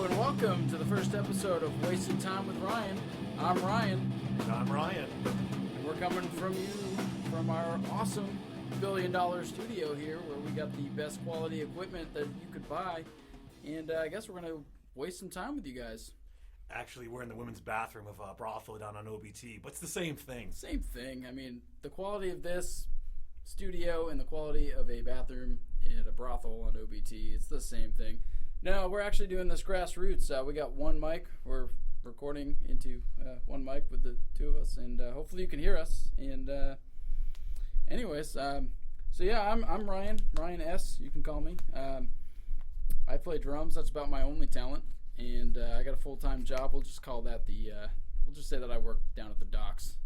and welcome to the first episode of Wasted Time with Ryan. I'm Ryan. And I'm Ryan. And we're coming from you from our awesome $1 billion studio here where we got the best quality equipment that you could buy. And I guess we're going to waste some time with you guys. Actually, we're in the women's bathroom of a brothel down on OBT, but it's the same thing. Same thing. I mean, the quality of this studio and the quality of a bathroom at a brothel on OBT, it's the same thing. No, we're actually doing this grassroots. We got one mic. We're recording into one mic with the two of us, and hopefully you can hear us. And anyways, so yeah, I'm Ryan S. You can call me. I play drums. That's about my only talent, and I got a full-time job. We'll just call that we'll just say that I work down at the docks.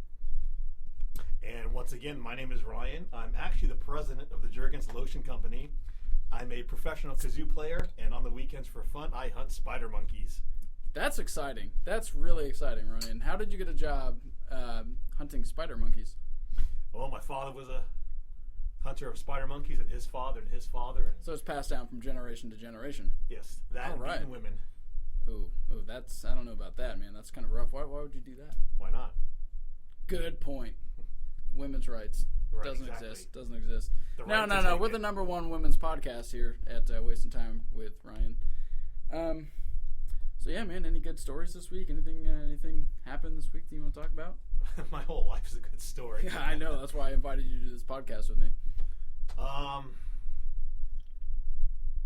And once again, my name is Ryan. I'm actually the president of the Jergens Lotion Company. I'm a professional kazoo player, and on the weekends for fun, I hunt spider monkeys. That's exciting. That's really exciting, Ryan. How did you get a job hunting spider monkeys? Well, my father was a hunter of spider monkeys, and his father and his father. And So it's passed down from generation to generation. yes, that and right. beating women. Ooh, that's, I don't know about that, man. That's kind of rough. Why would you do that? Why not? Good point. Women's rights. Right, Doesn't exactly. exist. Doesn't exist. The No. right to take We're it. the number one women's podcast here at Wasting Time with Ryan. So yeah, man. Any good stories this week? Anything happened this week that you want to talk about? My whole life is a good story. Yeah, I know. That's why I invited you to do this podcast with me.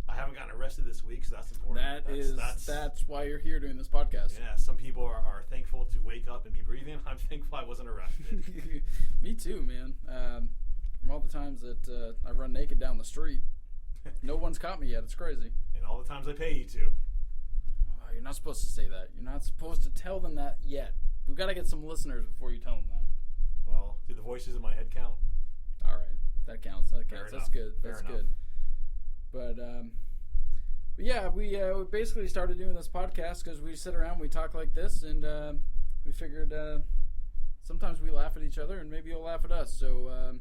I haven't gotten arrested this week, so that's important. That's why you're here doing this podcast. Yeah, some people are thankful to wake up and be breathing. I'm thankful I wasn't arrested. Me too, man. From all the times that I run naked down the street, no one's caught me yet. It's crazy. And all the times I pay you to. Oh, you're not supposed to say that. You're not supposed to tell them that yet. We've got to get some listeners before you tell them that. Well, do the voices in my head count? All right, that counts. That Fair counts. enough. That's good. Fair That's enough. good. But yeah, we basically started doing this podcast because we sit around, we talk like this, and we figured sometimes we laugh at each other, and maybe you'll laugh at us. So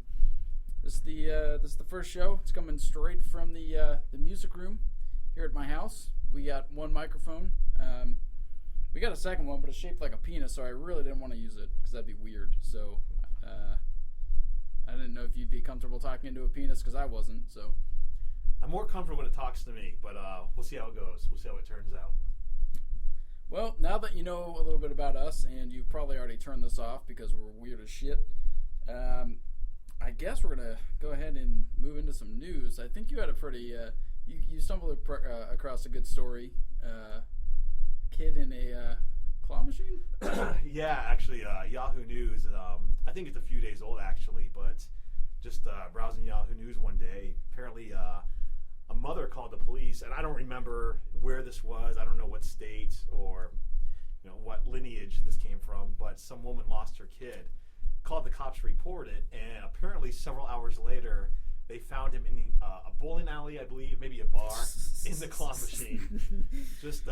this is the first show. It's coming straight from the music room here at my house. We got one microphone. We got a second one, but it's shaped like a penis, so I really didn't want to use it because that'd be weird. So I didn't know if you'd be comfortable talking into a penis because I wasn't. So. I'm more comfortable when it talks to me, but we'll see how it goes. We'll see how it turns out. Well, now that you know a little bit about us, and you've probably already turned this off because we're weird as shit, I guess we're going to go ahead and move into some news. I think you had a pretty, you stumbled across a good story. Kid in a claw machine? Yeah, actually, Yahoo News, I think it's a few days old, actually, but just browsing Yahoo News one day, apparently a mother called the police, and I don't remember where this was. I don't know what state or what lineage this came from, but some woman lost her kid, called the cops to report it, and apparently several hours later they found him in a bowling alley, I believe, maybe a bar, in the claw machine, just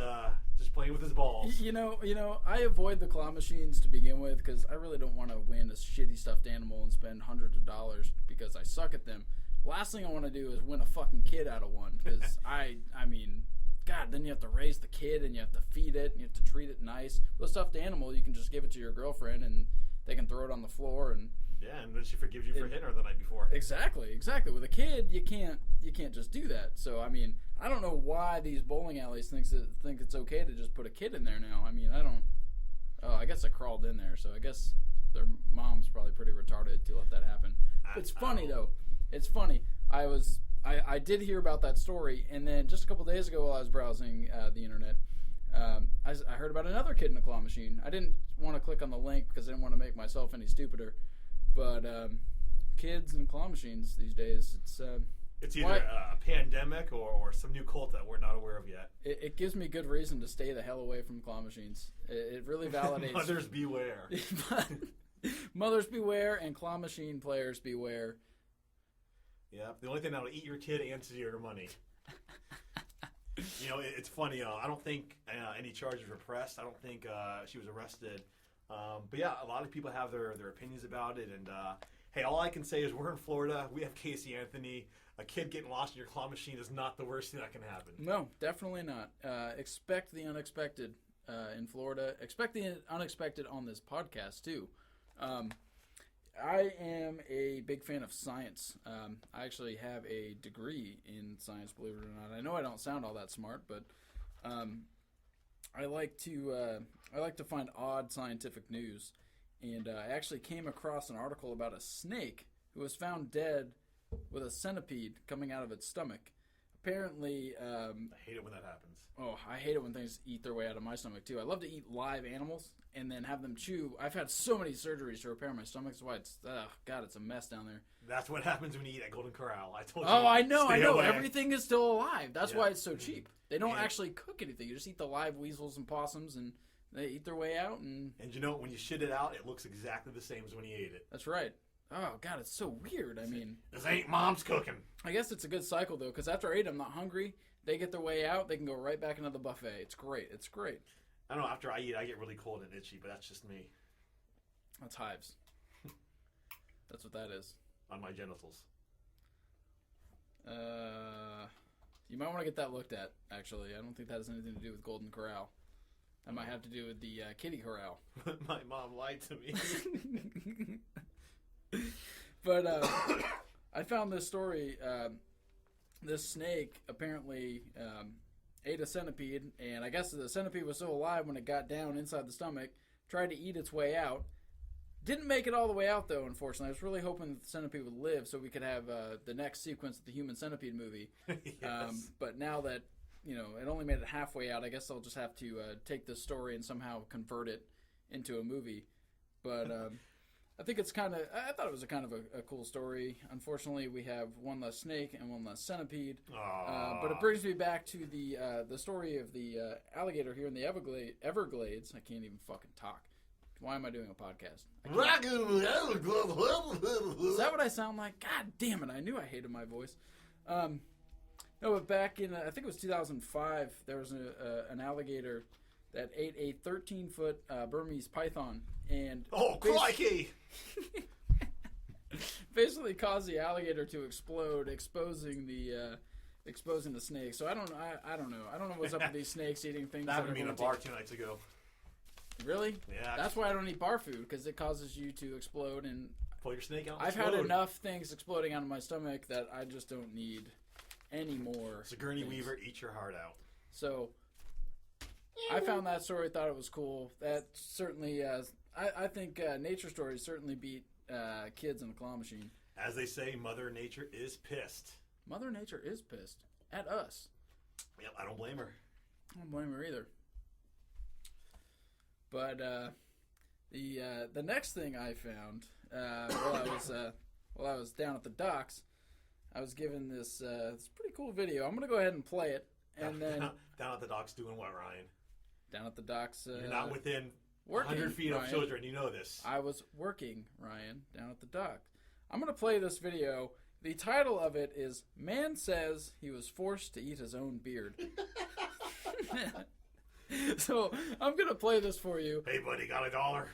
playing with his balls. You know, I avoid the claw machines to begin with because I really don't want to win a shitty stuffed animal and spend hundreds of dollars because I suck at them. Last thing I want to do is win a fucking kid out of one because I mean, God, then you have to raise the kid and you have to feed it and you have to treat it nice. With a stuffed animal, you can just give it to your girlfriend and they can throw it on the floor and. Yeah, and then she forgives you for hitting her the night before. Exactly. With a kid, you can't just do that. So I mean, I don't know why these bowling alleys think it's okay to just put a kid in there now. I mean, I don't. Oh, I guess I crawled in there, so I guess their mom's probably pretty retarded to let that happen. It's funny though. It's funny. I did hear about that story, and then just a couple days ago while I was browsing the internet, I heard about another kid in a claw machine. I didn't want to click on the link because I didn't want to make myself any stupider. But kids and claw machines these days, it's either a pandemic or some new cult that we're not aware of yet. It gives me good reason to stay the hell away from claw machines. It really validates. Mothers beware. Mothers beware and claw machine players beware. Yeah, the only thing that'll eat your kid and steal your money. It's funny. I don't think any charges were pressed. I don't think she was arrested. But yeah, a lot of people have their opinions about it. And Hey, all I can say is we're in Florida. We have Casey Anthony. A kid getting lost in your claw machine is not the worst thing that can happen. No, definitely not. Expect the unexpected in Florida. Expect the unexpected on this podcast, too. I am a big fan of science. I actually have a degree in science, believe it or not. I know I don't sound all that smart, but I like to find odd scientific news. And I actually came across an article about a snake who was found dead with a centipede coming out of its stomach. Apparently, I hate it when that happens. Oh, I hate it when things eat their way out of my stomach, too. I love to eat live animals and then have them chew. I've had so many surgeries to repair my stomach. That's why it's a mess down there. That's what happens when you eat at Golden Corral. I told you. Oh, I know. Away. Everything is still alive. That's why it's so cheap. They don't actually cook anything. You just eat the live weasels and possums, and they eat their way out. And you know, when you shit it out, it looks exactly the same as when you ate it. That's right. Oh, God, it's so weird. I mean, this ain't mom's cooking. I guess it's a good cycle, though, because after I eat, I'm not hungry. They get their way out. They can go right back into the buffet. It's great. It's great. I don't know. After I eat, I get really cold and itchy, but that's just me. That's hives. That's what that is. On my genitals. You might want to get that looked at, actually. I don't think that has anything to do with Golden Corral. That might have to do with the kitty corral. My mom lied to me. But I found this story. This snake apparently ate a centipede, and I guess the centipede was still alive when it got down inside the stomach, tried to eat its way out. Didn't make it all the way out, though, unfortunately. I was really hoping that the centipede would live so we could have the next sequence of the Human Centipede movie. Yes. But now that, it only made it halfway out, I guess I'll just have to take this story and somehow convert it into a movie. But I think it's I thought it was a cool story. Unfortunately, we have one less snake and one less centipede. But it brings me back to the story of the alligator here in the Everglades. I can't even fucking talk. Why am I doing a podcast? Is that what I sound like? God damn it, I knew I hated my voice. No, but back in, I think it was 2005, there was an alligator that ate a 13-foot Burmese python. And oh, crikey! Basically caused the alligator to explode, exposing the snake. So I don't know. I don't know what's up with these snakes eating things. That happened to me in a bar 2 nights ago. Really? Yeah. That's why I don't eat bar food, because it causes you to explode. And pull your snake out. I've had enough things exploding out of my stomach that I just don't need any more. Sigourney Weaver, eat your heart out. So I found that story, thought it was cool. That certainly, I think nature stories certainly beat kids in a claw machine. As they say, Mother Nature is pissed. Mother Nature is pissed at us. Yep, I don't blame her. I don't blame her either. But the next thing I found while I was down at the docks, I was given this pretty cool video. I'm gonna go ahead and play it, and then down at the docks doing what, Ryan? Down at the docks. You're not within working, 100 feet Ryan. of children. You know this. I was working, Ryan, down at the dock. I'm gonna play this video. The title of it is "Man Says He Was Forced to Eat His Own Beard." So I'm gonna play this for you. Hey, buddy, got $1?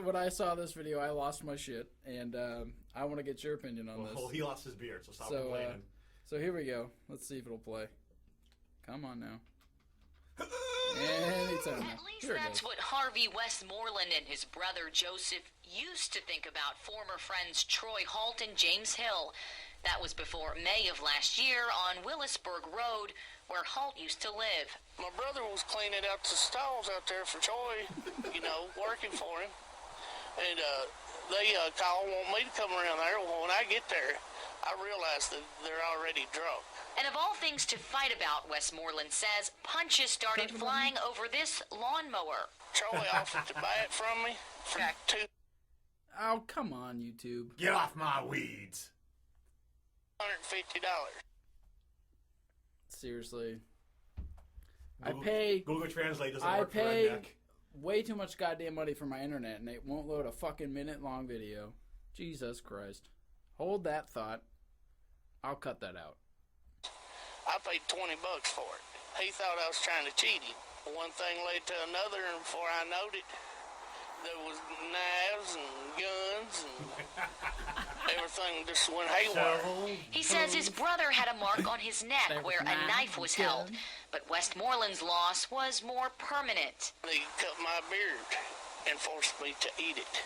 When I saw this video, I lost my shit, and I want to get your opinion on this. Well, he lost his beard, so stop complaining. So here we go. Let's see if it'll play. Come on now. Anytime now. At least that's what Harvey Westmoreland and his brother Joseph used to think about former friends Troy Holt and James Hill. That was before May of last year on Willisburg Road, where Holt used to live. My brother was cleaning out the stalls out there for Troy, working for him. And they called, want me to come around there. Well, when I get there, I realize that they're already drunk. And of all things to fight about, Westmoreland says, punches started flying over this lawnmower. Troy offered to buy it from me for $250. Oh, come on, YouTube. Get off my weeds. Seriously. Google Translate doesn't work for redneck. Way too much goddamn money for my internet, and it won't load a fucking minute-long video. Jesus Christ. Hold that thought. I'll cut that out. I paid $20 for it. He thought I was trying to cheat him. One thing led to another, and before I knowed it, there was knives and guns and everything just went haywire. He says his brother had a mark on his neck where a knife was held, but Westmoreland's loss was more permanent. They cut my beard and forced me to eat it.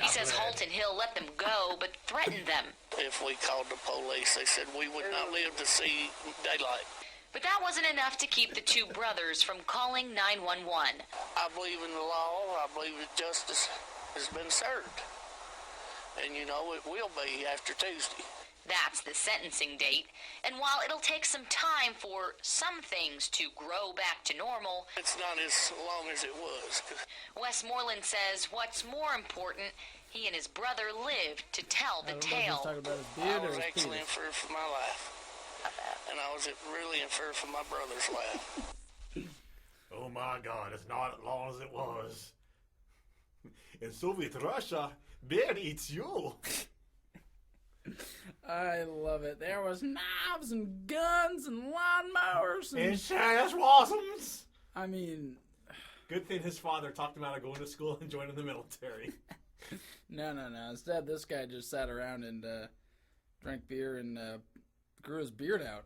He says Holt and Hill let them go, but threatened them. If we called the police, they said we would not live to see daylight. But that wasn't enough to keep the two brothers from calling 911. I believe in the law. I believe that justice has been served. And, you know, it will be after Tuesday. That's the sentencing date. And while it'll take some time for some things to grow back to normal, It's not as long as it was. Westmoreland says what's more important, he and his brother lived to tell the tale. Talking about his I beard or was his actually in penis? fear for my life. And I was really in fear for my brother's life. Oh my God, it's not as long as it was. In Soviet Russia, bear eats you. I love it. There was knives and guns and lawnmowers And and Shaz Wassums. I mean, Good thing his father talked him out of going to school and joining the military. no. Instead, this guy just sat around and drank beer and grew his beard out,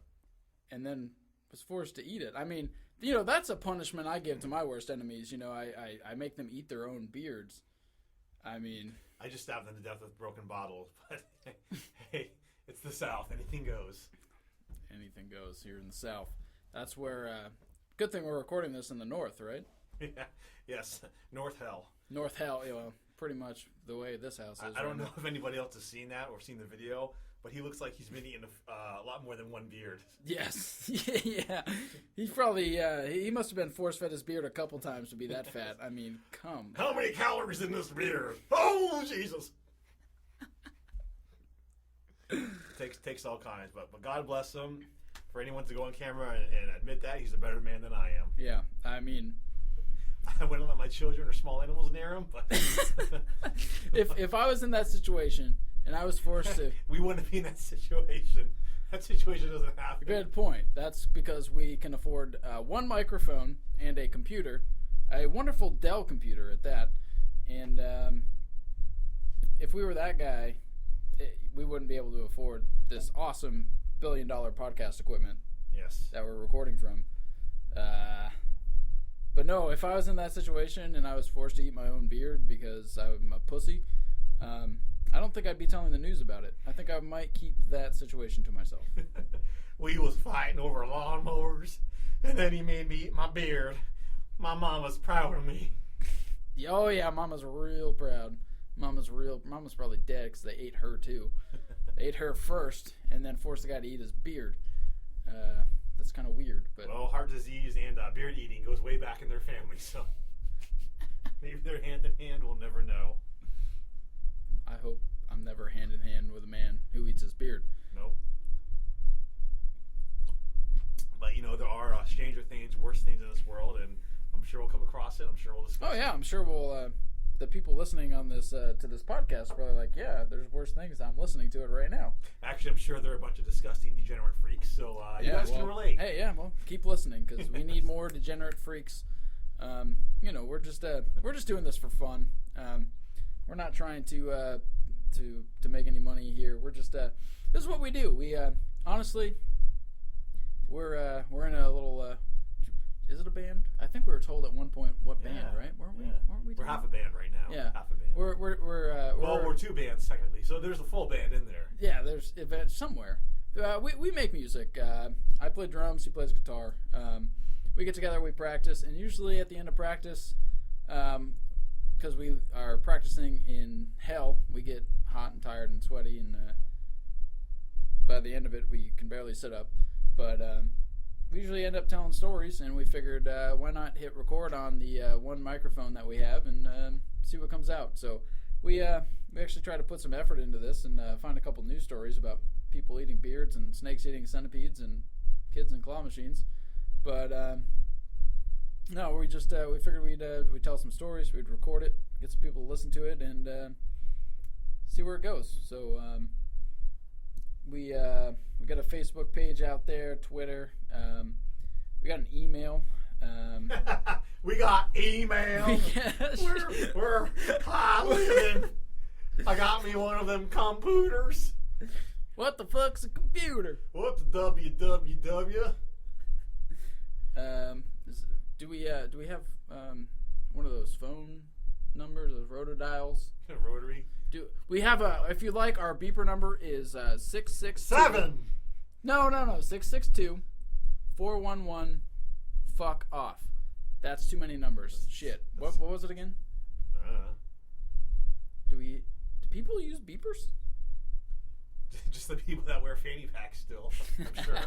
and then was forced to eat it. I mean, you know, that's a punishment I give to my worst enemies. You know, I make them eat their own beards. I mean, I just stabbed them to death with broken bottles, but hey, it's the South. Anything goes. anything goes here in the South. That's where. Good thing we're recording this in the North, right? Yeah. Yes, North Hell. North Hell, you know, pretty much the way this house is. I don't right know now. if anybody else has seen that or seen the video, but he looks like he's been eating a lot more than one beard. Yes, yeah. He's probably he must have been force fed his beard a couple times to be that fat. I mean, come. How many calories in this beard? Oh, Jesus. takes all kinds, but God bless him. For anyone to go on camera and admit that, he's a better man than I am. Yeah, I mean, I wouldn't let my children or small animals near him, but if I was in that situation and I was forced to. we wouldn't be in that situation. That situation doesn't happen. Good point. That's because we can afford one microphone and a computer, a wonderful Dell computer at that. And if we were that guy, we wouldn't be able to afford this awesome billion-dollar podcast equipment Yes. that we're recording from. But no, if I was in that situation and I was forced to eat my own beard because I'm a pussy, I don't think I'd be telling the news about it. I think I might keep that situation to myself. We was fighting over lawnmowers, and then he made me eat my beard. My mama's proud of me. Oh yeah, Mama's real proud. Mama's probably dead because they ate her too. They ate her first and then forced the guy to eat his beard. That's kind of weird, but Well, heart disease and beard eating goes way back in their family, so maybe they're hand in hand. We'll never know. I hope I'm never hand in hand with a man who eats his beard. Nope. But you know, there are stranger things, worse things in this world, and I'm sure we'll come across it. I'm sure we'll discuss. Oh yeah, I'm sure we'll. The people listening on this to this podcast are probably like, yeah, there's worse things. I'm listening to it right now. Actually, I'm sure there are a bunch of disgusting, degenerate freaks, so you guys can relate. Hey, yeah, well, keep listening because we need more degenerate freaks. You know, we're just doing this for fun. We're not trying to make any money here. We're just this is what we do. We honestly, we're in a little. Is it a band? I think we were told at one point what band, right? Weren't we? Yeah. Weren't we? We're half a band right now. Yeah, half a band. We're We're two bands technically, so there's a full band in there. yeah. There's event somewhere. We make music. I play drums. He plays guitar. We get together. We practice, and usually at the end of practice, because we are practicing in hell, we get hot and tired and sweaty, and by the end of it, we can barely sit up. But we usually end up telling stories, and we figured why not hit record on the one microphone that we have and see what comes out. So we actually try to put some effort into this and find a couple news stories about people eating beards and snakes eating centipedes and kids in claw machines. But no, we just we figured we'd tell some stories, we'd record it, get some people to listen to it, and see where it goes. So we got a Facebook page out there, Twitter. We got an email. We got email. We're high living. I got me one of them computers. What the fuck's a computer? What's www? Do we have one of those phone numbers, those rotodials? Rotary. Do we have if you like, our beeper number is 662. 7. No, 662-411 fuck off. That's too many numbers. Shit. What was it again? Do people use beepers? Just the people that wear fanny packs still, I'm sure.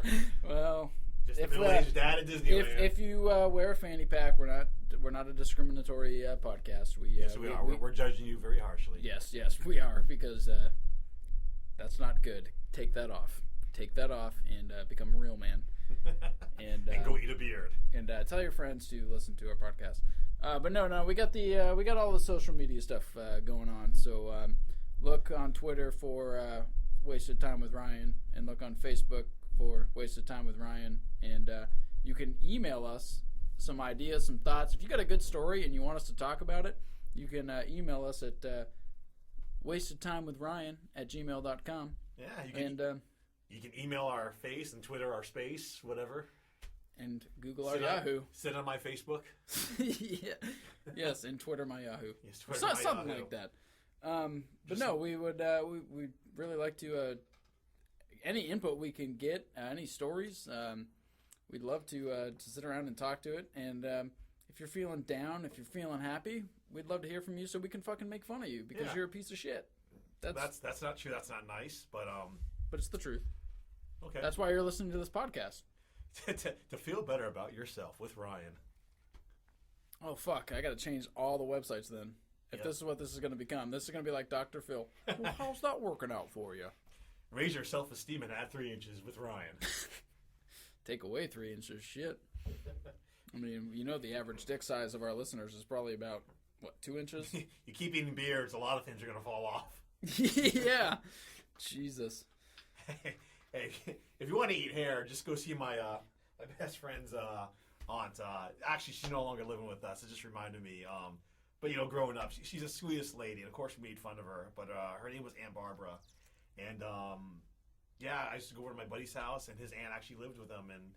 Well, Just the middle-aged dad at Disneyland. if you wear a fanny pack, we're not a discriminatory podcast. Yes, we are. We're judging you very harshly. Yes, we are, because that's not good. Take that off and become a real man. And go eat a beard. And tell your friends to listen to our podcast. But no, we got all the social media stuff going on. So look on Twitter for Wasted Time with Ryan, and look on Facebook for Wasted Time with Ryan. And you can email us some ideas, some thoughts. If you got a good story and you want us to talk about it, you can email us at wastedtimewithryan@gmail.com. Yeah, you can email our face and Twitter our space, whatever. And Google our Yahoo. Sit on my Facebook. Yeah. Yes, and Twitter my Yahoo. Yes, Twitter So, my something Yahoo. like that. But no, we would we'd really like to any input we can get, any stories. We'd love to sit around and talk to it. And if you're feeling down, if you're feeling happy, we'd love to hear from you so we can fucking make fun of you because you're a piece of shit. That's not true. That's not nice. But it's the truth. Okay. That's why you're listening to this podcast. to feel better about yourself with Ryan. Oh fuck! I got to change all the websites then. If this is what this is going to become, this is going to be like Dr. Phil. Well, how's that working out for you? Raise your self-esteem and add 3 inches with Ryan. Take away 3 inches, shit. I mean, you know the average dick size of our listeners is probably about, 2 inches? You keep eating beards, a lot of things are going to fall off. Yeah. Jesus. Hey, if you want to eat hair, just go see my best friend's aunt. Actually, she's no longer living with us. It just reminded me. But, growing up, she's the sweetest lady. And, of course, we made fun of her. But her name was Aunt Barbara. And, I used to go over to my buddy's house, and his aunt actually lived with him. And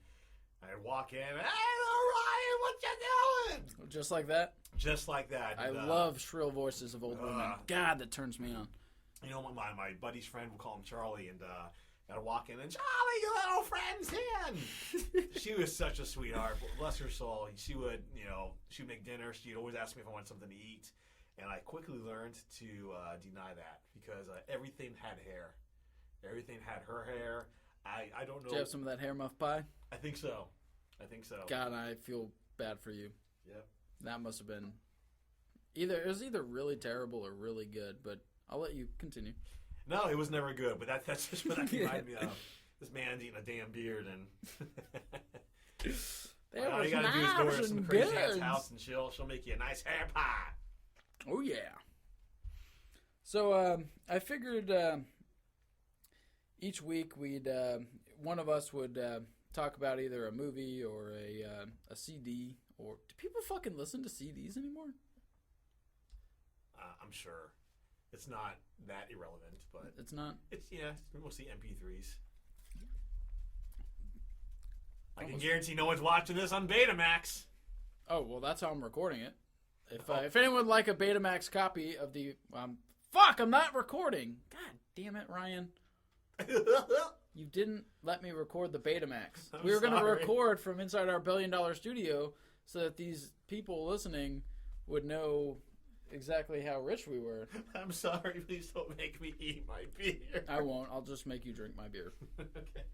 I'd walk in, hey, Ryan, what you doing? Just like that? Just like that. I love shrill voices of old women. God, that turns me on. My buddy's friend, we'll call him Charlie, and I'd walk in, and Charlie, your little friend's in. She was such a sweetheart. Bless her soul. She would, she'd make dinner. She'd always ask me if I wanted something to eat. And I quickly learned to deny that because everything had hair. Everything had her hair. I don't know. Do you have some of that hair muff pie? I think so. God, I feel bad for you. Yep. That must have been it was either really terrible or really good, but I'll let you continue. No, it was never good, but that's just what that reminded me of. This man's eating a damn beard, and all you gotta do is go to some crazy aunt's house, and she'll make you a nice hair pie. Oh yeah. So I figured each week one of us would talk about either a movie or a CD. Or do people fucking listen to CDs anymore? I'm sure. It's not that irrelevant, but it's not. It's mostly MP3s. I can guarantee no one's watching this on Betamax. Oh well, that's how I'm recording it. If anyone would like a Betamax copy of the fuck, I'm not recording. God damn it, Ryan. You didn't let me record the Betamax. We were going to record from inside our $1 billion studio so that these people listening would know exactly how rich we were. I'm sorry. Please don't make me eat my beer. I won't. I'll just make you drink my beer. Okay.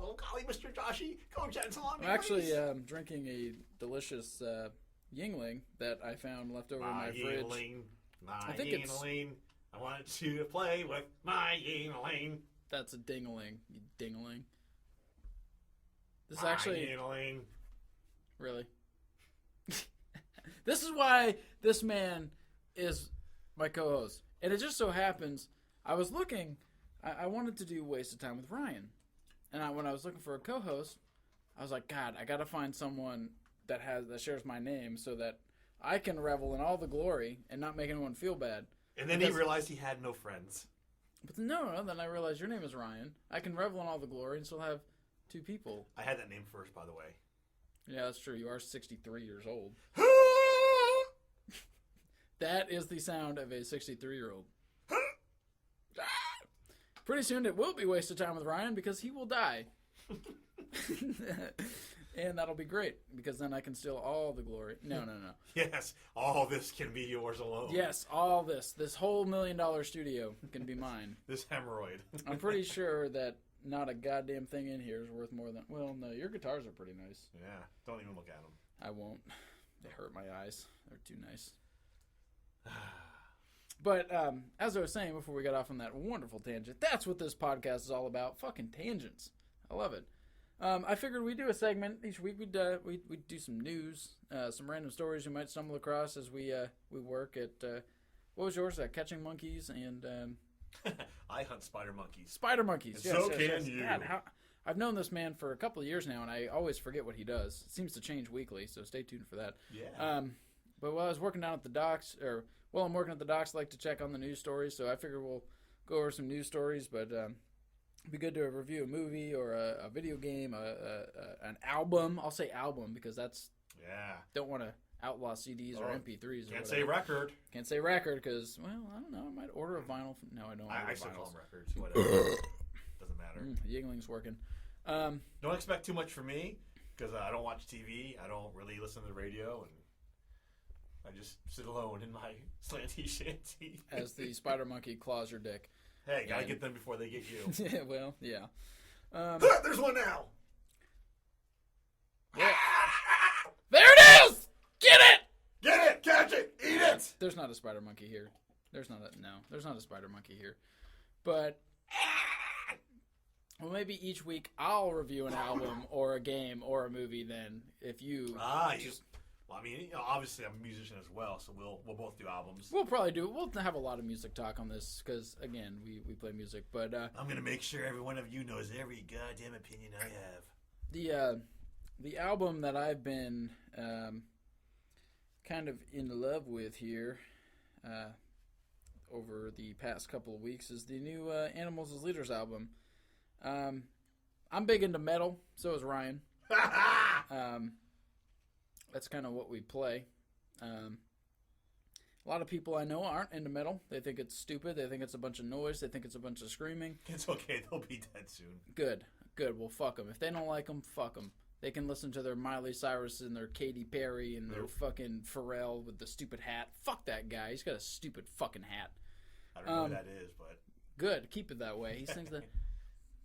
Oh, golly, Mr. Joshy, come gentle on me, I'm actually drinking a delicious Yingling that I found left over in my fridge. I want you to play with my Yingling. That's a dingling, you dingling. This is actually Yingling. Really. This is why this man is my co-host, and it just so happens I was looking. I wanted to do Wasted Time with Ryan, and when I was looking for a co-host, I was like, God, I gotta find someone that shares my name, so that I can revel in all the glory and not make anyone feel bad. And then he realized he had no friends. But no, then I realized your name is Ryan. I can revel in all the glory and still have 2 people. I had that name first, by the way. Yeah, that's true. You are 63 years old. That is the sound of a 63-year-old. Pretty soon it will be wasted time with Ryan because he will die. And that'll be great because then I can steal all the glory. No. Yes, all this can be yours alone. Yes, all this whole $1 million studio can be mine. This hemorrhoid. I'm pretty sure that not a goddamn thing in here is worth more than... Well, no, your guitars are pretty nice. Yeah, don't even look at them. I won't. They hurt my eyes. They're too nice. But as I was saying before we got off on that wonderful tangent, that's what this podcast is all about. Fucking tangents. I love it. I figured we'd do a segment each week. We'd do some news, some random stories you might stumble across as we work at what was yours? Catching monkeys and I hunt spider monkeys. Spider monkeys. And so can you. God, I've known this man for a couple of years now, and I always forget what he does. It seems to change weekly, so stay tuned for that. Yeah. But while I was working down at the docks, I'm working at the docks, I like to check on the news stories. So I figured we'll go over some news stories, but. It'd be good to review a movie or a video game, an album. I'll say album because that's... Yeah. Don't want to outlaw CDs or MP3s. Can't say record. Can't say record because, well, I don't know. I might order a vinyl. No, I don't. I still call them records. Whatever. Doesn't matter. Yingling's working. Don't expect too much from me because I don't watch TV. I don't really listen to the radio. And I just sit alone in my slanty shanty. As the spider monkey claws your dick. Hey, gotta get them before they get you. Yeah, well, yeah. There's one now. Yeah. There it is! Get it! Get it! Catch it! Eat it! There's not a spider monkey here. There's not a spider monkey here. But, well, maybe each week I'll review an album or a game or a movie then if you just... Well, I mean, obviously I'm a musician as well, so we'll both do albums. We'll have a lot of music talk on this because, again, we play music. But I'm going to make sure every one of you knows every goddamn opinion I have. The album that I've been kind of in love with here over the past couple of weeks is the new Animals as Leaders album. I'm big into metal, so is Ryan. That's kind of what we play. A lot of people I know aren't into metal. They think it's stupid. They think it's a bunch of noise. They think it's a bunch of screaming. It's okay. They'll be dead soon. Good. Well, fuck them. If they don't like them, fuck them. They can listen to their Miley Cyrus and their Katy Perry and their fucking Pharrell with the stupid hat. Fuck that guy. He's got a stupid fucking hat. I don't know what that is, but... Good. Keep it that way. He sings the...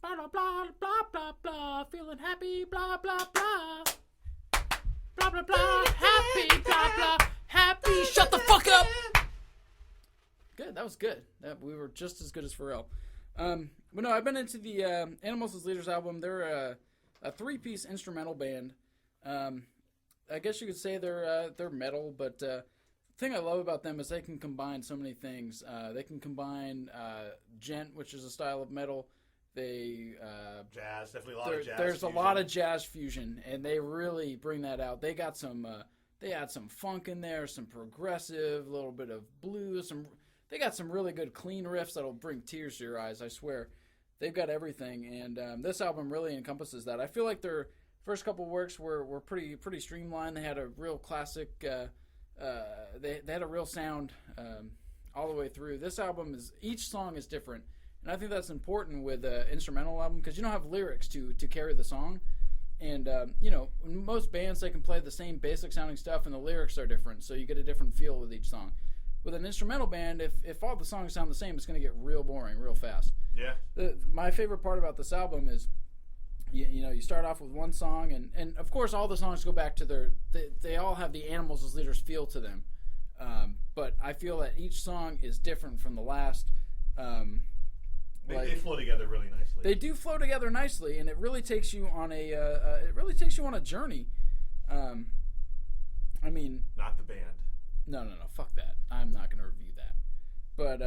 blah, blah, blah, blah, blah, blah, feeling happy, blah, blah, blah. Blah, blah, blah, happy, blah, blah, happy, shut the fuck up! Good, that was good. We were just as good as Pharrell. But no, I've been into the Animals as Leaders album. They're a 3-piece instrumental band. I guess you could say they're metal, but the thing I love about them is they can combine so many things. They can combine gent, which is a style of metal. Jazz, definitely a lot of jazz. There's fusion. A lot of jazz fusion, and they really bring that out. They got some, they add some funk in there, some progressive, a little bit of blues. They got some really good clean riffs that'll bring tears to your eyes. I swear, they've got everything, and this album really encompasses that. I feel like their first couple works were pretty streamlined. They had a real classic. They had a real sound all the way through. This album each song is different. And I think that's important with an instrumental album because you don't have lyrics to carry the song. And, in most bands, they can play the same basic sounding stuff and the lyrics are different. So you get a different feel with each song. With an instrumental band, if all the songs sound the same, it's going to get real boring real fast. Yeah. My favorite part about this album is, you start off with one song. And of course, all the songs go back to they all have the Animals as Leaders feel to them. But I feel that each song is different from the last. They flow together really nicely. They do flow together nicely, and it really takes you on a journey. I mean, not the band. No, fuck that. I'm not going to review that. But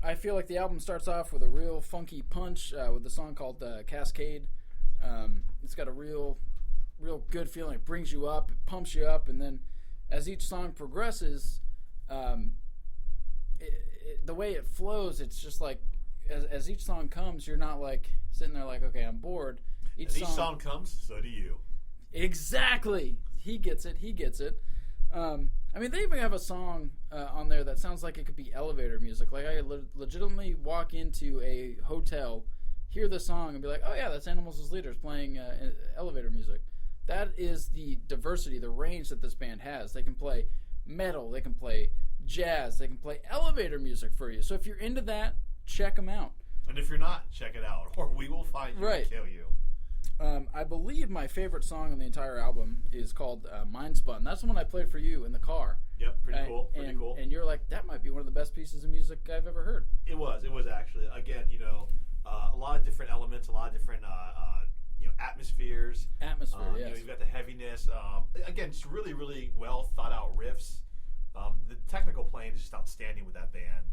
I feel like the album starts off with a real funky punch with the song called Cascade. It's got a real real good feeling. It brings you up, it pumps you up, and then as each song progresses, the way it flows, it's just like as each song comes, you're not like sitting there like, okay, I'm bored. As each song comes, so do you. Exactly. He gets it. I mean, they even have a song on there that sounds like it could be elevator music. Like, I could legitimately walk into a hotel, hear the song, and be like, oh, yeah, that's Animals as Leaders playing elevator music. That is the diversity, the range that this band has. They can play metal, they can play jazz, they can play elevator music for you. So if you're into that, check them out. And if you're not, check it out, or we will find you and kill you. I believe my favorite song on the entire album is called Mind Spun. That's the one I played for you in the car. Yep, pretty cool. And you're like, that might be one of the best pieces of music I've ever heard. It was actually. Again, a lot of different elements, a lot of different atmospheres. Yes. You've got the heaviness. Again, just really, really well thought out riffs. The technical playing is just outstanding with that band.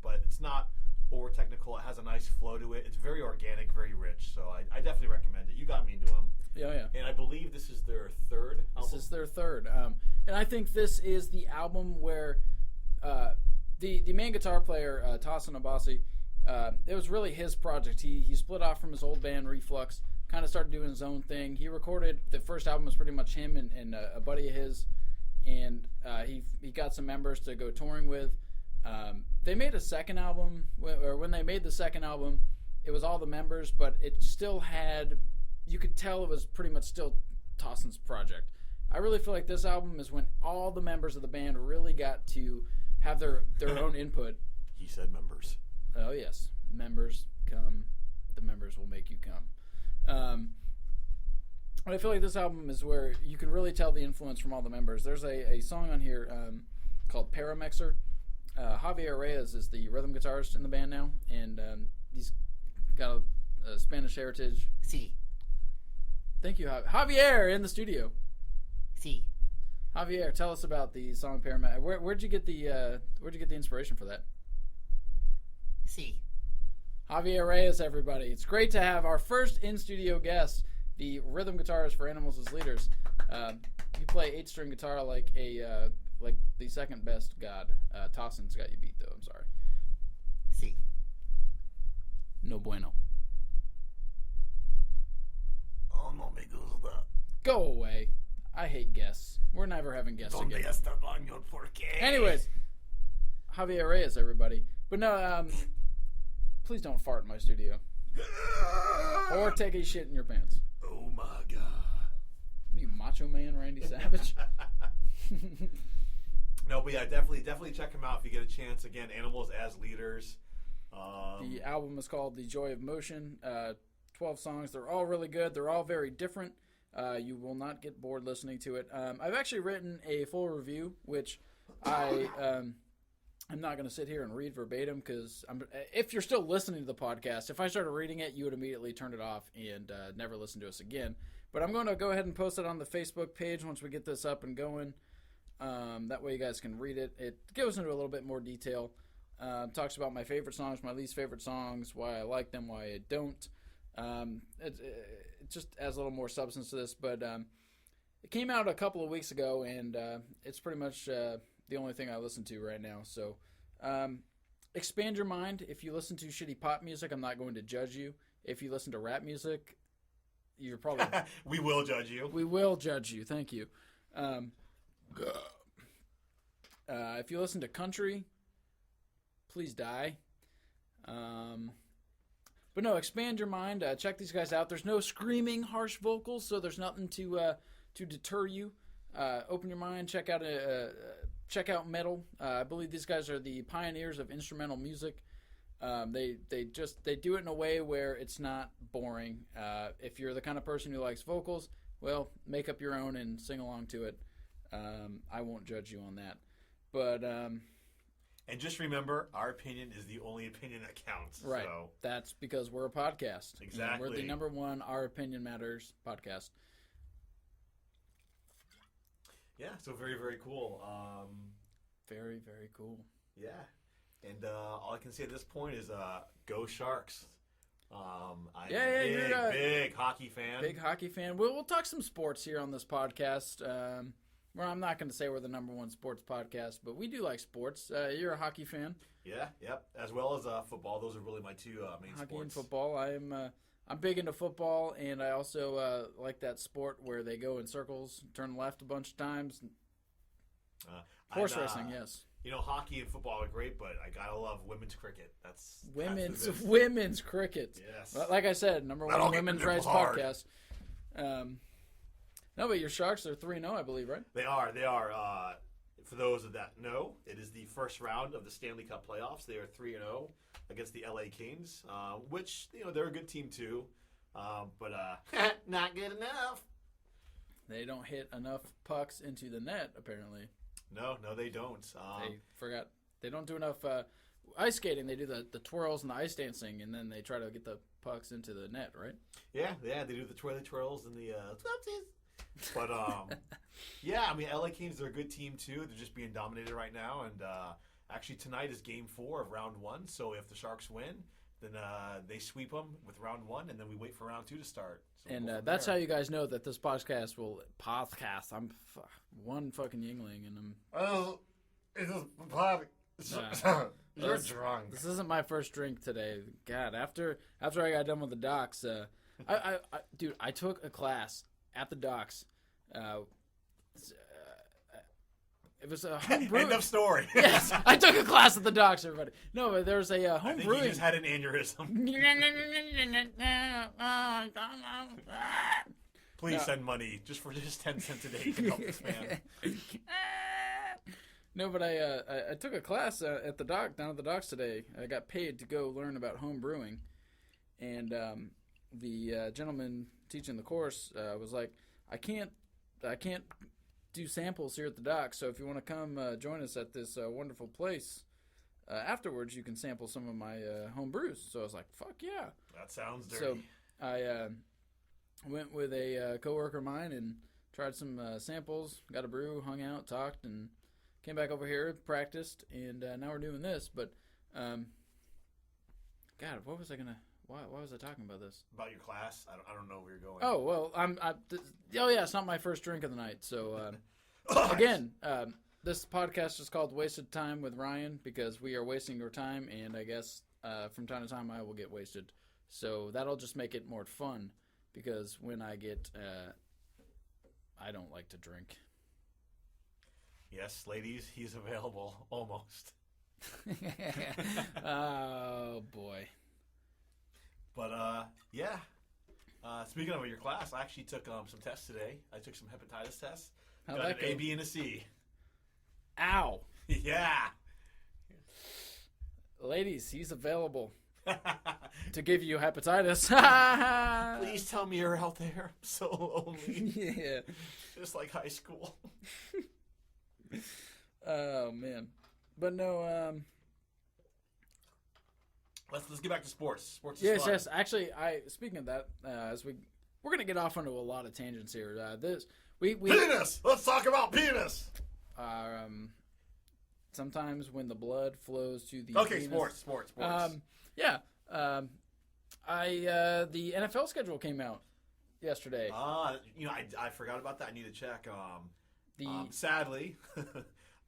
But it's not over technical. It has a nice flow to it. It's very organic, very rich. So I definitely recommend it. You got me into them. Yeah. And I believe this is their third album. This is their third. And I think this is the album where the main guitar player, Tassin Abasi, it was really his project. He split off from his old band, Reflux, kind of started doing his own thing. He recorded, the first album was pretty much him and a buddy of his, and he got some members to go touring with. They made a second album, or when they made the second album, it was all the members, but it still had, you could tell it was pretty much still Tassin's project. I really feel like this album is when all the members of the band really got to have their own input. He said members. Oh, yes. Members come. The members will make you come. I feel like this album is where you can really tell the influence from all the members. There's a song on here called Paramexer. Javier Reyes is the rhythm guitarist in the band now, and he's got a Spanish heritage. Sí. Thank you, Javier, in the studio. Sí. Javier, tell us about the song Paramexer. Where'd you get the inspiration for that? Sí. Javier Reyes, everybody. It's great to have our first in-studio guest, the rhythm guitarist for Animals as Leaders. You play 8-string guitar like the second best god. Tassin's got you beat, though. I'm sorry. Sí. No bueno. Oh, no me gusta. Go away. I hate guests. We're never having guests ¿Dónde again. está el baño? ¿Por qué? Anyways, Javier Reyes, everybody. But no, please don't fart in my studio. Or take a shit in your pants. Oh my God. What are you, Macho Man Randy Savage? No, but yeah, definitely check them out if you get a chance. Again, Animals as Leaders. The album is called The Joy of Motion. 12 songs. They're all really good. They're all very different. You will not get bored listening to it. I've actually written a full review, which I'm not going to sit here and read verbatim because if you're still listening to the podcast, if I started reading it, you would immediately turn it off and never listen to us again. But I'm going to go ahead and post it on the Facebook page once we get this up and going. That way you guys can read it. It goes into a little bit more detail. Talks about my favorite songs, my least favorite songs, why I like them, why I don't. It just adds a little more substance to this. But it came out a couple of weeks ago, and it's pretty much the only thing I listen to right now. So expand your mind. If you listen to shitty pop music, I'm not going to judge you. If you listen to rap music, you're probably... We will judge you. We will judge you. Thank you. If you listen to country, please die. But no, expand your mind. Check these guys out. There's no screaming, harsh vocals, so there's nothing to deter you. Open your mind. Check out metal. I believe these guys are the pioneers of instrumental music. They do it in a way where it's not boring. If you're the kind of person who likes vocals, well, make up your own and sing along to it. I won't judge you on that. But and just remember, our opinion is the only opinion that counts. Right. So. That's because we're a podcast. Exactly. And we're the number one Our Opinion Matters podcast. Yeah, so very, very cool. Very, very cool. Yeah. And all I can say at this point is go Sharks. I'm Yeah, a you're big, a big hockey fan. Big hockey fan. We'll talk some sports here on this podcast. Well, I'm not going to say we're the number one sports podcast, but we do like sports. You're a hockey fan. Yeah, yep. As well as football. Those are really my two main Hockey sports. and football. I'm big into football, and I also like that sport where they go in circles, turn left a bunch of times. Horse racing, yes. You know, hockey and football are great, but I gotta love women's cricket. That's Women's cricket. Yes. Like I said, number That'll one get women's the rights nipple hard. podcast. No, but your Sharks are 3-0, I believe, right? They are. For those that know, it is the first round of the Stanley Cup playoffs. They are 3-0 against the LA Kings, which they're a good team too, but not good enough. They don't hit enough pucks into the net, apparently. No, they don't. They forgot. They don't do enough ice skating. They do the twirls and the ice dancing, and then they try to get the pucks into the net, right? Yeah, they do the twirls and the twirlsies. But yeah, I mean, LA Kings are a good team too. They're just being dominated right now, and actually tonight is Game 4 of Round 1. So if the Sharks win, then they sweep them with Round 1, and then we wait for Round 2 to start. So And we'll go from that's there. how you guys know that this podcast will I'm one fucking yingling, and I'm. It's just pod. You're This- drunk. This isn't my first drink today. God, after I got done with the docks, dude, I took a class at the docks. It was a home brewing. End of story. Yes, I took a class at the docks, everybody. No, but there was a I home think brewing. you just had an aneurysm. Please send money just for 10 cents a day to help this man. No, but I took a class at the dock down at the docks today. I got paid to go learn about home brewing, and the gentleman teaching the course was like, I can't do samples here at the dock. So if you want to come join us at this wonderful place afterwards, you can sample some of my home brews. So I was like, fuck yeah. That sounds dirty. So I went with a coworker of mine and tried some samples, got a brew, hung out, talked, and came back over here, practiced, and now we're doing this. But God, what was I gonna? Why was I talking about this? About your class, I don't know where you're going. Oh well, oh yeah, it's not my first drink of the night. So again, this podcast is called "Wasted Time with Ryan" because we are wasting your time, and I guess from time to time I will get wasted. So that'll just make it more fun because when I get, I don't like to drink. Yes, ladies, he's available almost. Oh boy. But yeah. Speaking of your class, I actually took some tests today. I took some hepatitis tests. How'd Got that an A, go? B, and a C. Ow. Yeah. Ladies, he's available to give you hepatitis. Please tell me you're out there. I'm so lonely. Yeah. Just like high school. Oh man. But no, Let's get back to sports. Sports is fun. yes. Actually, speaking of that, as we're gonna get off onto a lot of tangents here. We Penis! Let's talk about penis! sometimes when the blood flows to the Okay, penis- sports. Yeah. The NFL schedule came out yesterday. I forgot about that. I need to check. Sadly,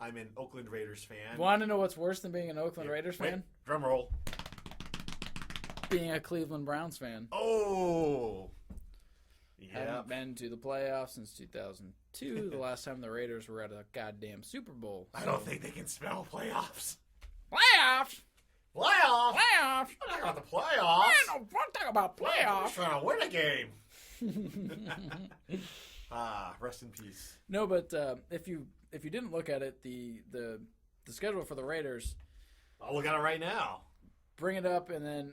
I'm an Oakland Raiders fan. Want to know what's worse than being an Oakland Raiders fan? Drum roll. Being a Cleveland Browns fan. Oh! Yeah. Haven't been to the playoffs since 2002. The last time the Raiders were at a goddamn Super Bowl. I don't think they can spell playoffs. Playoffs! Playoffs? Playoffs! I'm not about the playoffs. Don't talk about I'm playoffs. just trying to win a game. Rest in peace. No, but if you didn't look at it, the schedule for the Raiders, I'll look at it right now. bring it up and then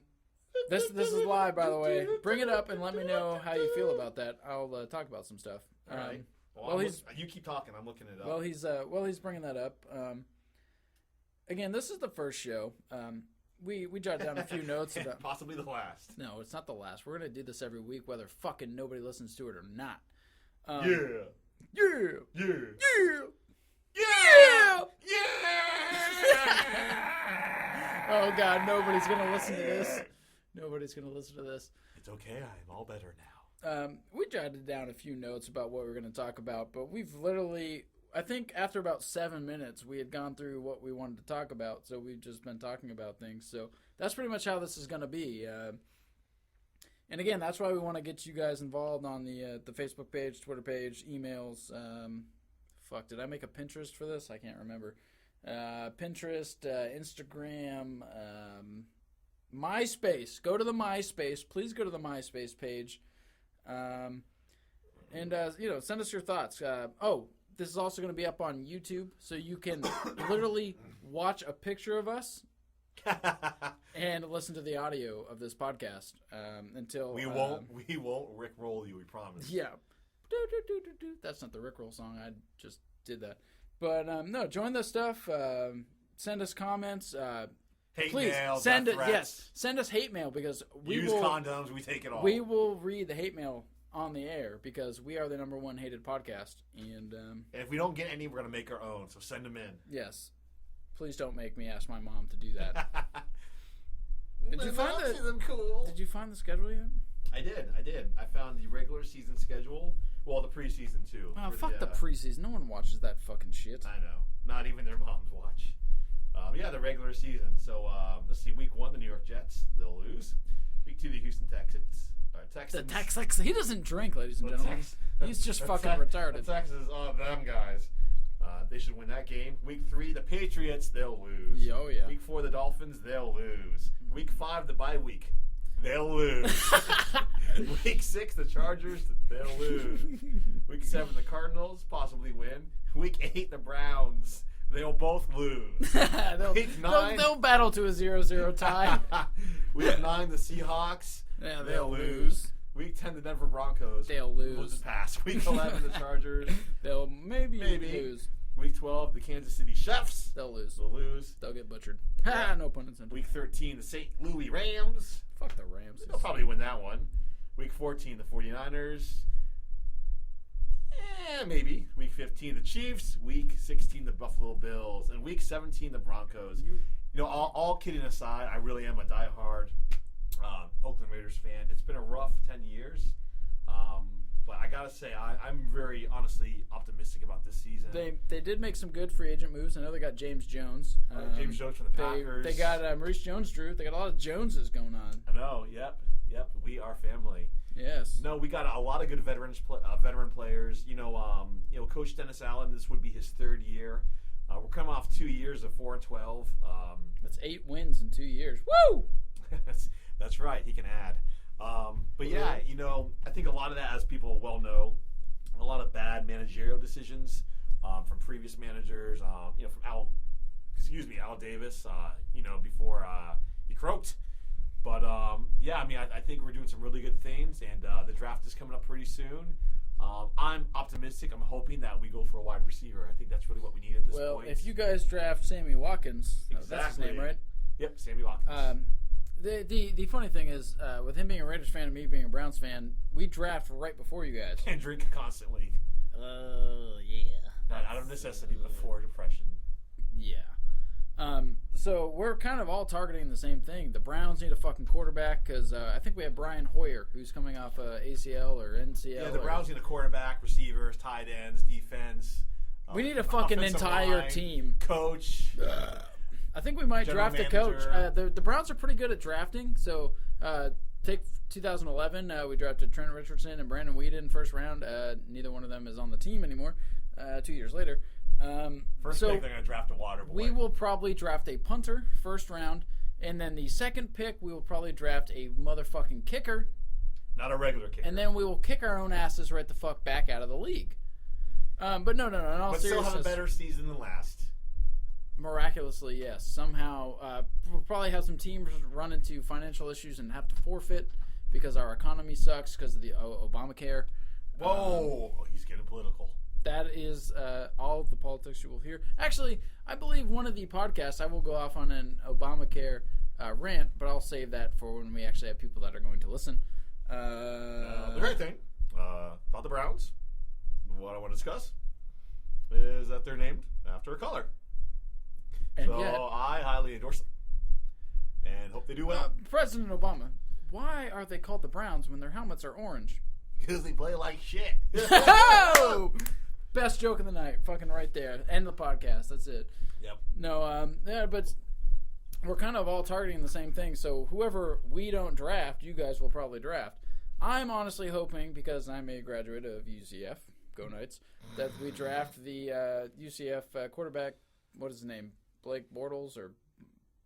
this is live, by the way. Bring it up and let me know how you feel about that. I'll talk about some stuff. All right. Well, you keep talking. I'm looking it up. Well, he's bringing that up. Again, this is the first show. We jotted down a few notes about. Possibly the last. No, it's not the last. We're gonna do this every week, whether fucking nobody listens to it or not. Yeah. Yeah. Yeah. Yeah. Yeah. Oh God, nobody's gonna listen to this. Nobody's going to listen to this. It's okay. I'm all better now. We jotted down a few notes about what we're going to talk about, but we've literally, I think after about 7 minutes, we had gone through what we wanted to talk about, so we've just been talking about things. So that's pretty much how this is going to be. And again, that's why we want to get you guys involved on the Facebook page, Twitter page, emails. Did I make a Pinterest for this? I can't remember. Pinterest, Instagram, MySpace. Go to the MySpace. Please go to the MySpace page. And send us your thoughts. This is also going to be up on YouTube, so you can literally watch a picture of us and listen to the audio of this podcast until we won't Rickroll you. We promise. Yeah, that's not the Rickroll song. I just did that. But no, join the stuff. Send us comments. Hate Please mail, send death it. threats. Yes, send us hate mail because we Use will condoms. We take it all. We will read the hate mail on the air because we are the #1 hated podcast. And if we don't get any, we're gonna make our own. So send them in. yes, please don't make me ask my mom to do that. Did you find them cool? Did you find the schedule yet? I did. I found the regular season schedule. Well, the preseason too. Oh, fuck the preseason. No one watches that fucking shit. I know. Not even their moms watch. The regular season. So let's see. Week 1, the New York Jets, they'll lose. Week 2, the Houston Texans. The Texans. He doesn't drink, ladies and gentlemen. He's just fucking retarded. The Texans, them guys. They should win that game. Week 3, the Patriots, they'll lose. Oh, yeah. Week 4, the Dolphins, they'll lose. Week 5, the bye week, they'll lose. Week 6, the Chargers, they'll lose. Week 7, the Cardinals, possibly win. Week 8, the Browns, they'll both lose. Week 9, they'll battle to a 0-0 tie. Week 9, the Seahawks, Yeah, they'll lose. Week 10, the Denver Broncos, they'll lose. We'll just pass. Week 11, the Chargers, they'll maybe lose. Week 12, the Kansas City Chiefs, they'll lose. They'll get butchered. Yeah. No pun intended. Week 13, the St. Louis Rams. Fuck the Rams. They'll probably win that one. Week 14, the 49ers. Maybe. Week 15, the Chiefs. Week 16, the Buffalo Bills. And Week 17, the Broncos. All kidding aside, I really am a diehard Oakland Raiders fan. It's been a rough 10 years. But I got to say, I'm very, honestly, optimistic about this season. They did make some good free agent moves. I know they got James Jones. James Jones from the Packers. They got Maurice Jones-Drew. They got a lot of Joneses going on. I know. Yep. We are family. Yes. No, we got a lot of good veteran players. Coach Dennis Allen. This would be his 3rd year. We're coming off 2 years of 4-12. That's 8 wins in 2 years. Woo! That's right. He can add. But yeah, I think a lot of that, as people well know, a lot of bad managerial decisions from previous managers. From Al Davis. Before he croaked. But I think we're doing some really good things, and the draft is coming up pretty soon. I'm optimistic. I'm hoping that we go for a wide receiver. I think that's really what we need at this point. Well, if you guys draft Sammy Watkins, that's his name, right? Yep, Sammy Watkins. The funny thing is, with him being a Raiders fan and me being a Browns fan, we draft right before you guys. And drink constantly. Oh, yeah. Out of necessity, but for depression. Yeah. So we're kind of all targeting the same thing. The Browns need a fucking quarterback because I think we have Brian Hoyer, who's coming off ACL or NCL. Yeah, the Browns need a quarterback, receivers, tight ends, defense. We need a fucking entire line, team. Coach. I think we might draft a coach. The Browns are pretty good at drafting. So take 2011. We drafted Trent Richardson and Brandon Weeden first round. Neither one of them is on the team anymore. 2 years later. First pick, they're going to draft a water boy. We will probably draft a punter first round. And then the second pick, we will probably draft a motherfucking kicker. Not a regular kicker. And then we will kick our own asses right the fuck back out of the league. But no. In all seriousness, still have a better season than last. Miraculously, yes. Somehow, we'll probably have some teams run into financial issues and have to forfeit because our economy sucks because of the Obamacare. Whoa, he's getting political. That is all of the politics you will hear. Actually, I believe one of the podcasts I will go off on an Obamacare rant, but I'll save that for when we actually have people that are going to listen. The great thing about the Browns, what I want to discuss, is that they're named after a color. And so I highly endorse them and hope they do well. President Obama Why are they called the Browns when their helmets are orange? Because they play like shit. Oh! Best joke of the night. Fucking right there. End of the podcast. That's it. Yep. No, yeah, but we're kind of all targeting the same thing. So whoever we don't draft, you guys will probably draft. I'm honestly hoping, because I'm a graduate of UCF, go Knights, that we draft the UCF quarterback, what is his name? Blake Bortles or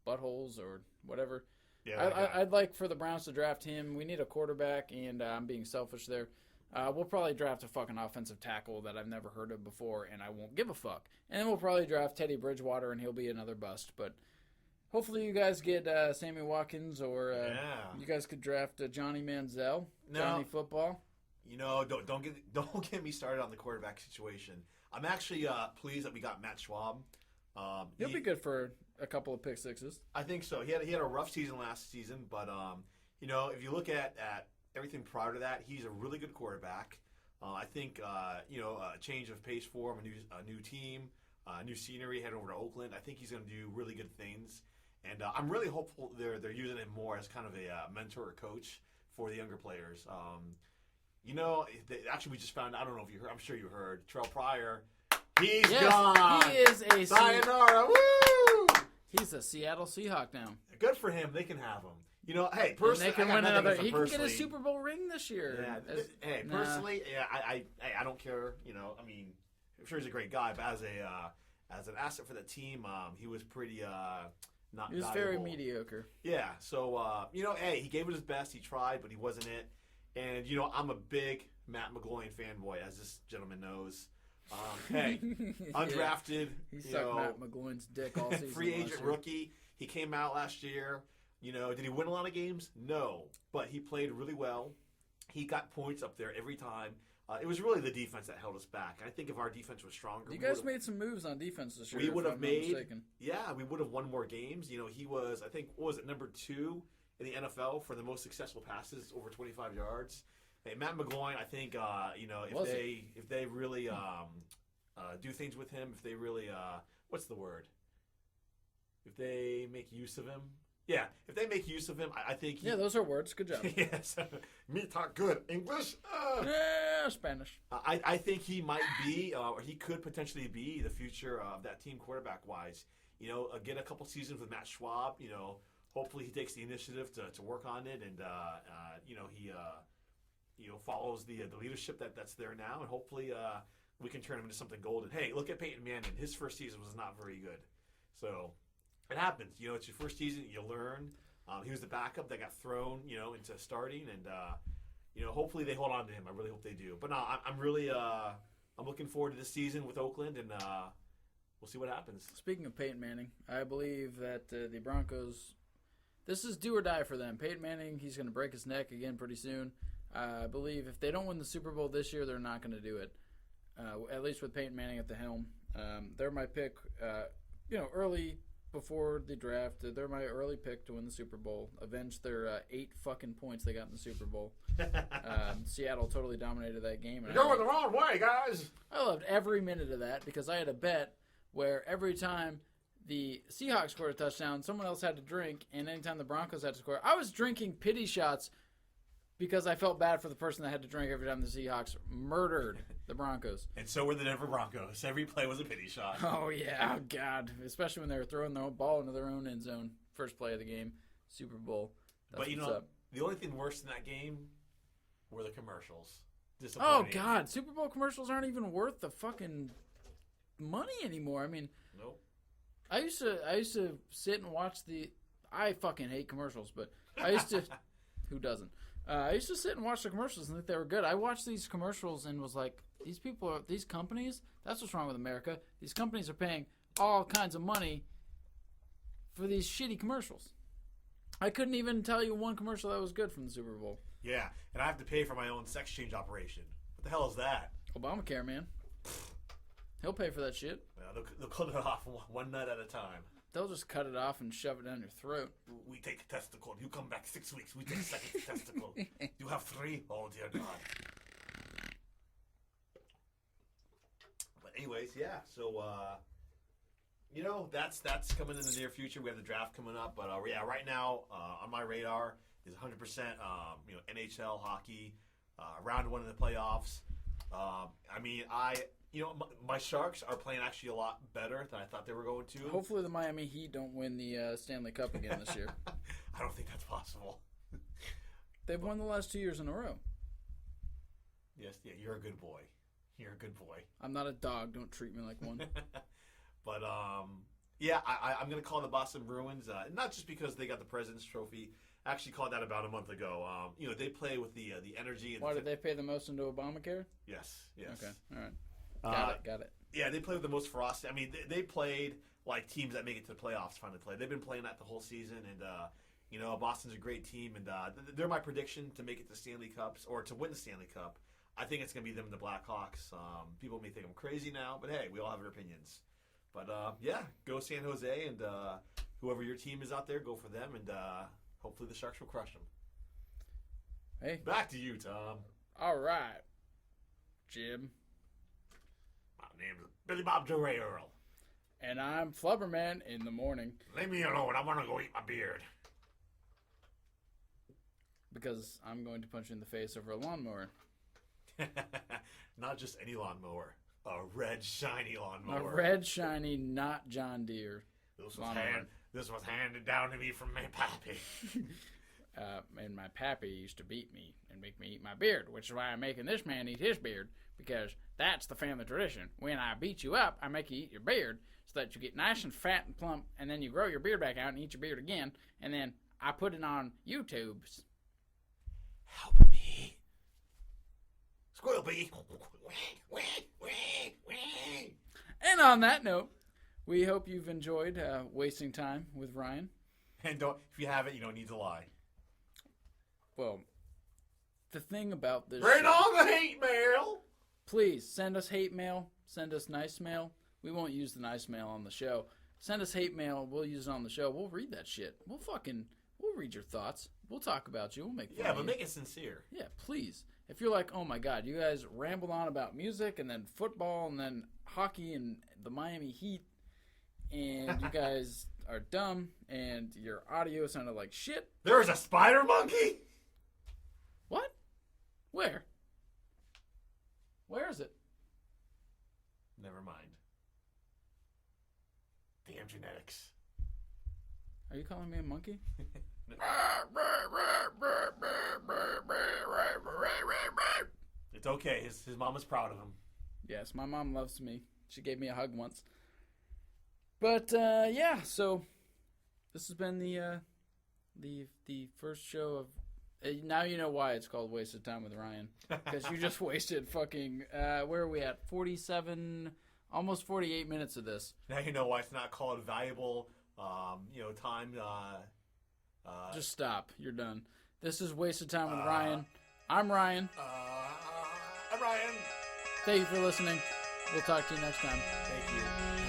Buttholes or whatever. Yeah. I'd like for the Browns to draft him. We need a quarterback, and I'm being selfish there. We'll probably draft a fucking offensive tackle that I've never heard of before, and I won't give a fuck. And then we'll probably draft Teddy Bridgewater, and he'll be another bust. But hopefully you guys get Sammy Watkins, or you guys could draft Johnny Manziel, Johnny Football. You know, don't get me started on the quarterback situation. I'm actually pleased that we got Matt Schwab. He'll be good for a couple of pick sixes. I think so. He had a rough season last season, but you know, if you look at everything prior to that, he's a really good quarterback. I think you know, a change of pace for him, a new team, new scenery, head over to Oakland. I think he's going to do really good things, and I'm really hopeful they're using him more as kind of a mentor or coach for the younger players. You know, actually, we just found. I don't know if you heard. I'm sure you heard. Terrell Pryor. He's gone. He is a sayonara. Woo! He's a Seattle Seahawk now. Good for him. They can have him. You know, hey, And personally, they can I got win nothing another. against him He can get a personally. Super Bowl ring this year. Yeah. Hey, personally, yeah, I don't care. You know, I mean, I'm sure he's a great guy, but as an asset for the team, he was pretty not. He was valuable. very mediocre. Yeah. So you know, hey, he gave it his best. He tried, but he wasn't it. And you know, I'm a big Matt McGloin fanboy, as this gentleman knows. Hey, undrafted. He you sucked know, Matt McGloin's dick all season. free last agent year. rookie. He came out last year. You know, did he win a lot of games? No, but he played really well. He got points up there every time. It was really the defense that held us back. I think if our defense was stronger, You guys made some moves on defense this year. we would if have I'm not made. mistaken. Yeah, we would have won more games. You know, he was. I think what was it, number 2 in the NFL for the most successful passes over 25 yards. Hey, Matt McGloin. I think you know, if they really do things with him, if they really what's the word? If they make use of him. Yeah, if they make use of him, I think. Yeah, those are words. Good job. Yes, me talk good English. Yeah, Spanish. I think he might be, or he could potentially be the future of that team quarterback wise. You know, get a couple seasons with Matt Schwab. You know, hopefully he takes the initiative to work on it, and you know, he you know, follows the leadership that's there now, and hopefully we can turn him into something golden. Hey, look at Peyton Manning. His first season was not very good, so. It happens. You know, it's your first season. You learn. He was the backup that got thrown, you know, into starting, and you know, hopefully they hold on to him. I really hope they do. But no, I'm really I'm looking forward to this season with Oakland, and we'll see what happens. Speaking of Peyton Manning, I believe that the Broncos, this is do or die for them. Peyton Manning, he's going to break his neck again pretty soon. I believe if they don't win the Super Bowl this year, they're not going to do it. At least with Peyton Manning at the helm. They're my pick. You know, early. Before the draft, they're my early pick to win the Super Bowl. Avenge their 8 fucking points they got in the Super Bowl. Seattle totally dominated that game. And You're going the wrong way, guys. I loved every minute of that because I had a bet where every time the Seahawks scored a touchdown, someone else had to drink, and anytime the Broncos had to score, I was drinking pity shots because I felt bad for the person that had to drink every time the Seahawks murdered the Broncos. And so were the Denver Broncos. Every play was a pity shot. Oh, yeah. Oh, God. Especially when they were throwing the ball into their own end zone. First play of the game. Super Bowl. That's But, you what's know, up. the only thing worse than that game were the commercials. Oh, Disappointing. God. Super Bowl commercials aren't even worth the fucking money anymore. I mean, Nope. I used to sit and watch I fucking hate commercials, but I used to. Who doesn't? I used to sit and watch the commercials and think they were good. I watched these commercials and was like, these companies, that's what's wrong with America. These companies are paying all kinds of money for these shitty commercials. I couldn't even tell you one commercial that was good from the Super Bowl. Yeah, and I have to pay for my own sex change operation. What the hell is that? Obamacare, man. He'll pay for that shit. They'll cut it off one nut at a time. They'll just cut it off and shove it down your throat. We take the testicle. You come back 6 weeks. We take the second testicle. You have 3. Oh, dear God. But anyways, yeah. So, you know, that's coming in the near future. We have the draft coming up. But, yeah, right now on my radar, is 100%. NHL hockey, round one in the playoffs. My Sharks are playing actually a lot better than I thought they were going to. Hopefully the Miami Heat don't win the Stanley Cup again this year. I don't think that's possible. They've won the last 2 years in a row. Yes, yeah, you're a good boy. You're a good boy. I'm not a dog. Don't treat me like one. But, I'm going to call the Boston Bruins, not just because they got the President's Trophy. I actually called that about a month ago. They play with the energy. And Why did they pay the most into Obamacare? Yes. Okay, all right. Got it. Yeah, they play with the most ferocity. I mean, they played like teams that make it to the playoffs finally play. They've been playing that the whole season, and Boston's a great team, and they're my prediction to make it to Stanley Cups or to win the Stanley Cup. I think it's going to be them and the Blackhawks. People may think I'm crazy now, but hey, we all have our opinions. But go San Jose, and whoever your team is out there, go for them, and hopefully the Sharks will crush them. Hey, back to you, Tom. All right, Jim. My name's Billy Bob DeRay Earl. And I'm Flubberman in the morning. Leave me alone. I want to go eat my beard. Because I'm going to punch you in the face over a lawnmower. Not just any lawnmower. A red, shiny lawnmower. A red, shiny, not John Deere. This was handed down to me from my pappy. And my pappy used to beat me and make me eat my beard, which is why I'm making this man eat his beard, because that's the family tradition. When I beat you up, I make you eat your beard so that you get nice and fat and plump, and then you grow your beard back out and eat your beard again, and then I put it on YouTube. Help me. Squirrel bee. And on that note, we hope you've enjoyed wasting time with Ryan. And if you haven't, you don't need to lie. Well, the thing about this Bring show, on the hate mail! please send us hate mail, send us nice mail. We won't use the nice mail on the show. Send us hate mail, we'll use it on the show. We'll read that shit. We'll read your thoughts. We'll talk about you. We'll make fun of but you. make it sincere. Yeah, please. If you're like, oh my God, you guys rambled on about music and then football and then hockey and the Miami Heat, and you guys are dumb and your audio sounded like shit. There was a spider monkey? What? Where? Where is it? Never mind. Damn genetics. Are you calling me a monkey? It's okay. His mom is proud of him. Yes, my mom loves me. She gave me a hug once. But so this has been the first show of. Now you know why it's called Wasted Time with Ryan, because you just wasted fucking. Where are we at? 47, almost 48 minutes of this. Now you know why it's not called valuable. Time. Just stop. You're done. This is Wasted Time with Ryan. I'm Ryan. I'm Ryan. Thank you for listening. We'll talk to you next time. Thank you.